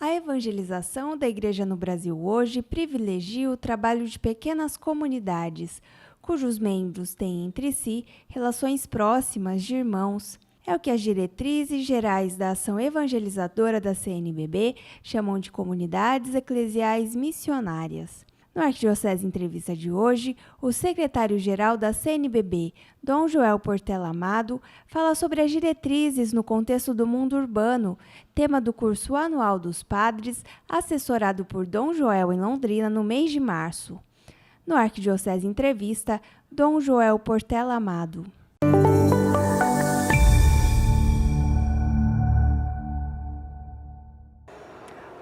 A evangelização da Igreja no Brasil hoje privilegia o trabalho de pequenas comunidades, cujos membros têm entre si relações próximas de irmãos. É o que as diretrizes gerais da ação evangelizadora da CNBB chamam de comunidades eclesiais missionárias. No Arquidiocese Entrevista de hoje, o secretário-geral da CNBB, Dom Joel Portela Amado, fala sobre as diretrizes no contexto do mundo urbano, tema do curso anual dos padres, assessorado por Dom Joel em Londrina no mês de março. No Arquidiocese Entrevista, Dom Joel Portela Amado.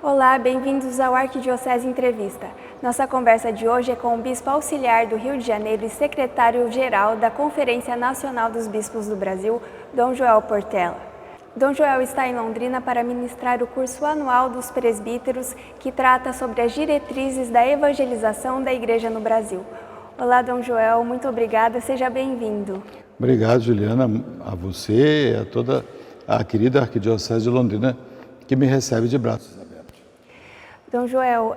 Olá, bem-vindos ao Arquidiocese Entrevista. Nossa conversa de hoje é com o Bispo Auxiliar do Rio de Janeiro e secretário-geral da Conferência Nacional dos Bispos do Brasil, Dom Joel Portela. Dom Joel está em Londrina para ministrar o curso anual dos presbíteros, que trata sobre as diretrizes da evangelização da Igreja no Brasil. Olá, Dom Joel, muito obrigada, seja bem-vindo. Obrigado, Juliana, a você e a toda a querida Arquidiocese de Londrina, que me recebe de braços abertos. Dom Joel,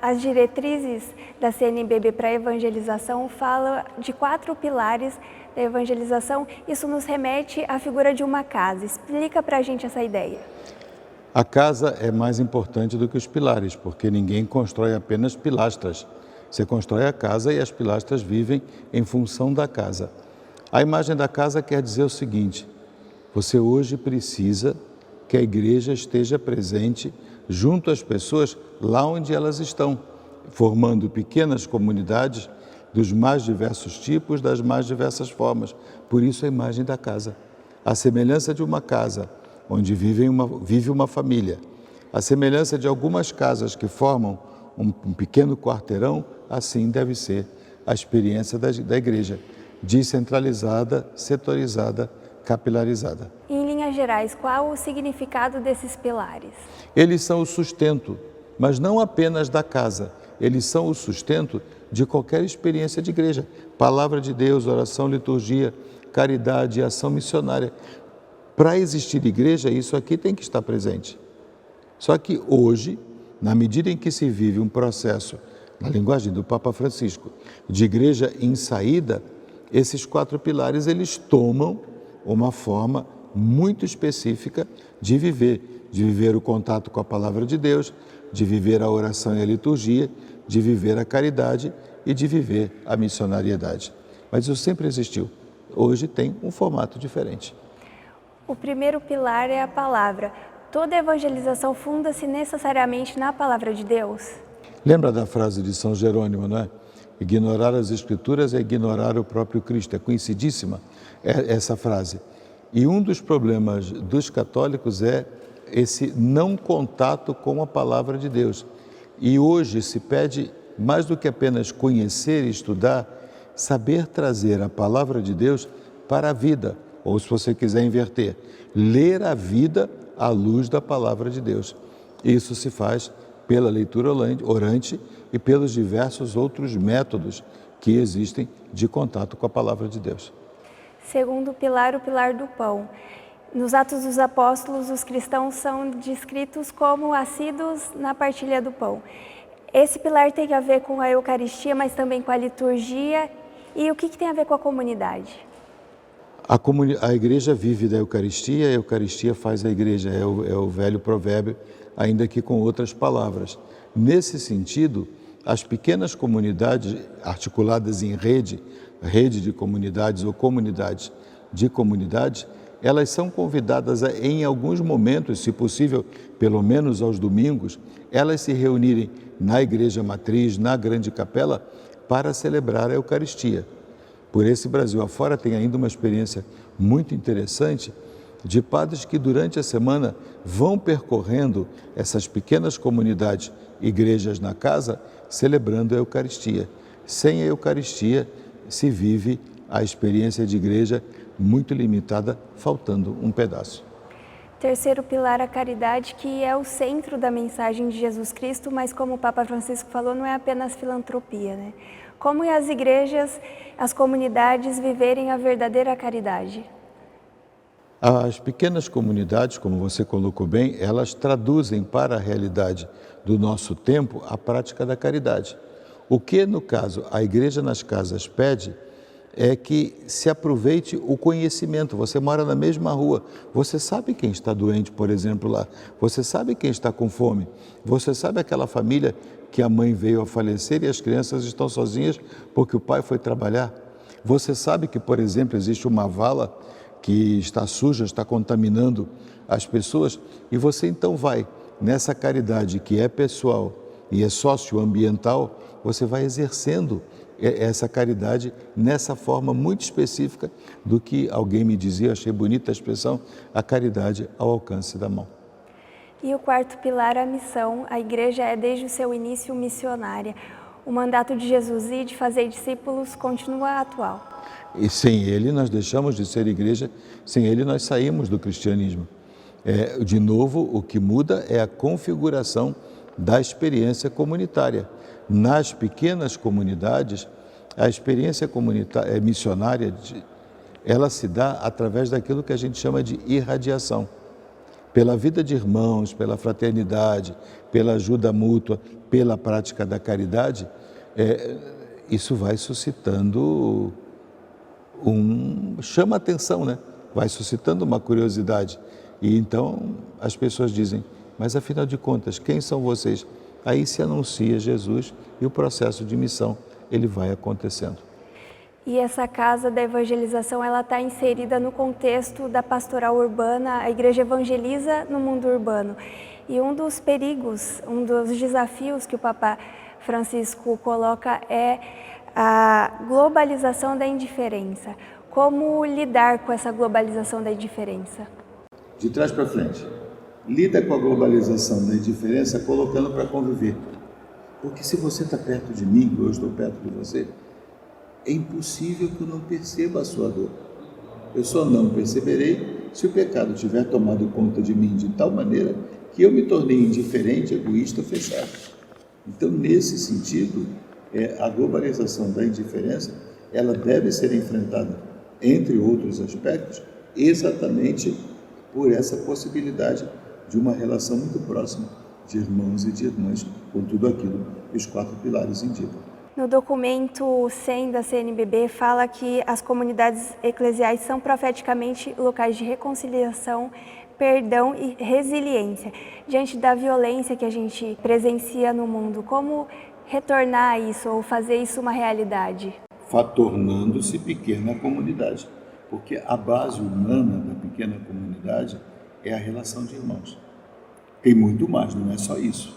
as diretrizes da CNBB para a evangelização falam de 4 pilares da evangelização. Isso nos remete à figura de uma casa. Explica para a gente essa ideia. A casa é mais importante do que os pilares, porque ninguém constrói apenas pilastras. Você constrói a casa e as pilastras vivem em função da casa. A imagem da casa quer dizer o seguinte: você hoje precisa que a igreja esteja presente junto às pessoas lá onde elas estão, formando pequenas comunidades dos mais diversos tipos, das mais diversas formas. Por isso a imagem da casa. A semelhança de uma casa onde vive uma família, a semelhança de algumas casas que formam um pequeno quarteirão, assim deve ser a experiência da igreja, descentralizada, setorizada, capilarizada. Em linhas gerais, qual o significado desses pilares? Eles são o sustento, mas não apenas da casa, eles são o sustento de qualquer experiência de igreja. Palavra de Deus, oração, liturgia, caridade e ação missionária. Para existir igreja, isso aqui tem que estar presente. Só que hoje, na medida em que se vive um processo, na linguagem do Papa Francisco, de igreja em saída, esses 4 pilares eles tomam uma forma muito específica de viver o contato com a palavra de Deus, de viver a oração e a liturgia, de viver a caridade e de viver a missionariedade. Mas isso sempre existiu. Hoje tem um formato diferente. O primeiro pilar é a palavra. Toda evangelização funda-se necessariamente na palavra de Deus? Lembra da frase de São Jerônimo, não é? Ignorar as Escrituras é ignorar o próprio Cristo. É conhecidíssima essa frase. E um dos problemas dos católicos é esse não contato com a palavra de Deus. E hoje se pede, mais do que apenas conhecer e estudar, saber trazer a palavra de Deus para a vida. Ou, se você quiser inverter, ler a vida à luz da palavra de Deus. Isso se faz pela leitura orante e pelos diversos outros métodos que existem de contato com a palavra de Deus. Segundo pilar, o pilar do pão. Nos Atos dos Apóstolos, os cristãos são descritos como assíduos na partilha do pão. Esse pilar tem a ver com a Eucaristia, mas também com a liturgia. E o que tem a ver com a comunidade? A igreja vive da Eucaristia, a Eucaristia faz a igreja, é o velho provérbio, ainda que com outras palavras. Nesse sentido, as pequenas comunidades articuladas em rede de comunidades ou comunidades de comunidades, elas são convidadas a, em alguns momentos, se possível, pelo menos aos domingos, elas se reunirem na igreja matriz, na grande capela, para celebrar a Eucaristia. Por esse Brasil afora tem ainda uma experiência muito interessante de padres que durante a semana vão percorrendo essas pequenas comunidades, igrejas na casa, celebrando a Eucaristia. Sem a Eucaristia se vive a experiência de igreja muito limitada, faltando um pedaço. Terceiro pilar, a caridade, que é o centro da mensagem de Jesus Cristo, mas como o Papa Francisco falou, não é apenas filantropia, né? Como as igrejas, as comunidades viverem a verdadeira caridade? As pequenas comunidades, como você colocou bem, elas traduzem para a realidade do nosso tempo a prática da caridade. O que, no caso, a Igreja nas Casas pede é que se aproveite o conhecimento. Você mora na mesma rua, você sabe quem está doente, por exemplo, lá. Você sabe quem está com fome. Você sabe aquela família que a mãe veio a falecer e as crianças estão sozinhas porque o pai foi trabalhar. Você sabe que, por exemplo, existe uma vala que está suja, está contaminando as pessoas, e você então vai nessa caridade que é pessoal e é socioambiental, você vai exercendo essa caridade nessa forma muito específica do que alguém me dizia, eu achei bonita a expressão, a caridade ao alcance da mão. E o quarto pilar, a missão. A igreja é desde o seu início missionária. O mandato de Jesus e de fazer discípulos continua atual. E sem ele nós deixamos de ser igreja, sem ele nós saímos do cristianismo. De novo, o que muda é a configuração da experiência comunitária. Nas pequenas comunidades, a experiência comunitária, missionária, ela se dá através daquilo que a gente chama de irradiação. Pela vida de irmãos, pela fraternidade, pela ajuda mútua, pela prática da caridade, isso vai suscitando chama atenção, né? Vai suscitando uma curiosidade. E então as pessoas dizem, mas afinal de contas, quem são vocês? Aí se anuncia Jesus e o processo de missão, ele vai acontecendo. E essa casa da evangelização, ela está inserida no contexto da pastoral urbana, a igreja evangeliza no mundo urbano. E um dos perigos, um dos desafios que o Papa Francisco coloca é a globalização da indiferença. Como lidar com essa globalização da indiferença? De trás para frente. Lida com a globalização da indiferença colocando para conviver. Porque se você está perto de mim, eu estou perto de você, é impossível que eu não perceba a sua dor. Eu só não perceberei se o pecado tiver tomado conta de mim de tal maneira que eu me tornei indiferente, egoísta, fechado. Então, nesse sentido, a globalização da indiferença, ela deve ser enfrentada, entre outros aspectos, exatamente por essa possibilidade de uma relação muito próxima de irmãos e de irmãs, com tudo aquilo que os quatro pilares indicam. No documento 100 da CNBB fala que as comunidades eclesiais são profeticamente locais de reconciliação, perdão e resiliência. Diante da violência que a gente presencia no mundo, como retornar isso ou fazer isso uma realidade? Tornando-se pequena comunidade, porque a base humana da pequena comunidade é a relação de irmãos. Tem muito mais, não é só isso,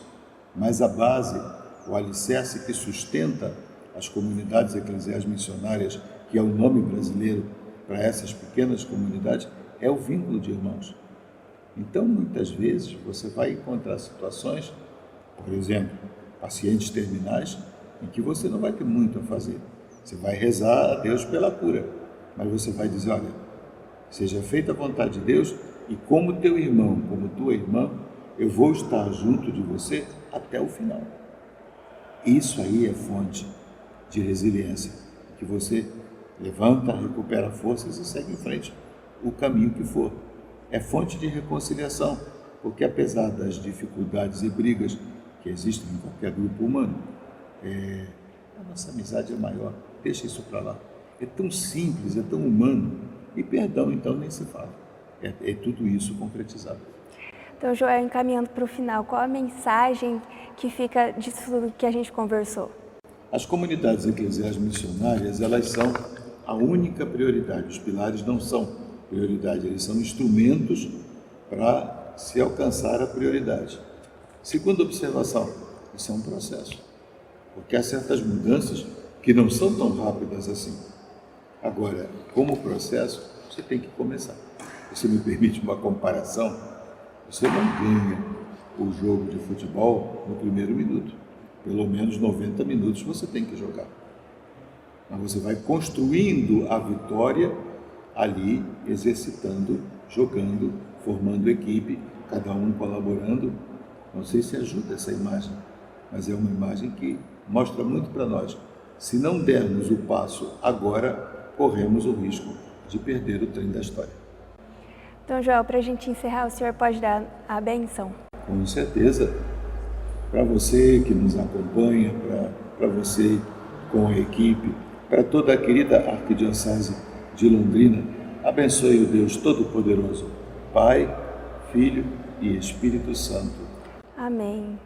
mas a base, o alicerce que sustenta as comunidades eclesiais missionárias, que é o nome brasileiro para essas pequenas comunidades, é o vínculo de irmãos. Então, muitas vezes, você vai encontrar situações, por exemplo, pacientes terminais, em que você não vai ter muito a fazer. Você vai rezar a Deus pela cura, mas você vai dizer, olha, seja feita a vontade de Deus e como teu irmão, como tua irmã, eu vou estar junto de você até o final. Isso aí é fonte de resiliência, que você levanta, recupera forças e segue em frente, o caminho que for. É fonte de reconciliação, porque apesar das dificuldades e brigas que existem em qualquer grupo humano, a nossa amizade é maior, deixa isso para lá. É tão simples, é tão humano, e perdão então nem se fala. É tudo isso concretizado. Então, Joel, encaminhando para o final, qual a mensagem que fica disso tudo que a gente conversou? As comunidades eclesiais missionárias, elas são a única prioridade. Os pilares não são prioridade, eles são instrumentos para se alcançar a prioridade. Segunda observação, isso é um processo, porque há certas mudanças que não são tão rápidas assim. Agora, como processo, você tem que começar. Se me permite uma comparação, você não ganha o jogo de futebol no primeiro minuto. Pelo menos 90 minutos você tem que jogar. Mas você vai construindo a vitória ali, exercitando, jogando, formando equipe, cada um colaborando. Não sei se ajuda essa imagem, mas é uma imagem que mostra muito para nós. Se não dermos o passo agora, corremos o risco de perder o trem da história. Dom Joel, para a gente encerrar, o senhor pode dar a bênção? Com certeza. Para você que nos acompanha, para você com a equipe, para toda a querida Arquidiocese de Londrina, abençoe o Deus Todo-Poderoso, Pai, Filho e Espírito Santo. Amém.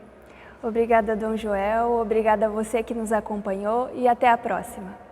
Obrigada, Dom Joel, obrigada a você que nos acompanhou e até a próxima.